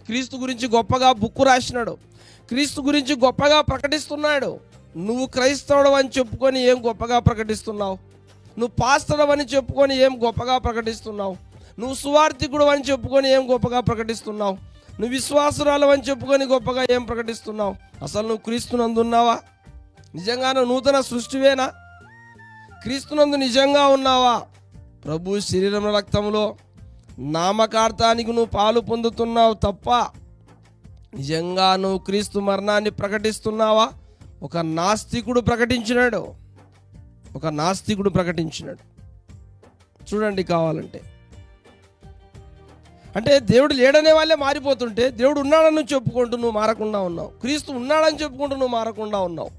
క్రీస్తు గురించి గొప్పగా బుక్కు రాసినాడు, క్రీస్తు గురించి గొప్పగా ప్రకటిస్తున్నాడు. నువ్వు క్రైస్తవుడు అని చెప్పుకొని ఏం గొప్పగా ప్రకటిస్తున్నావు? నువ్వు పాస్టర్ అని చెప్పుకొని ఏం గొప్పగా ప్రకటిస్తున్నావు? నువ్వు సువార్థికుడు అని చెప్పుకొని ఏం గొప్పగా ప్రకటిస్తున్నావు? నువ్వు విశ్వాసురాలు అని చెప్పుకొని గొప్పగా ఏం ప్రకటిస్తున్నావు? అసలు నువ్వు క్రీస్తునందు ఉన్నావా? నిజంగా నువ్వు నూతన సృష్టివేనా? క్రీస్తునందు నిజంగా ఉన్నావా? ప్రభు శరీరం రక్తంలో నామకార్థానికి నువ్వు పాలు పొందుతున్నావు తప్ప నిజంగా నువ్వు క్రీస్తు మరణాన్ని ప్రకటిస్తున్నావా? ఒక నాస్తికుడు ప్రకటించినాడు, చూడండి కావాలంటే. అంటే దేవుడు లేడనే వాళ్ళే మారిపోతుంటే దేవుడు ఉన్నాడని చెప్పుకుంటూ నువ్వు మారకుండా ఉన్నావు, క్రీస్తు ఉన్నాడని చెప్పుకుంటూ నువ్వు మారకుండా ఉన్నావు.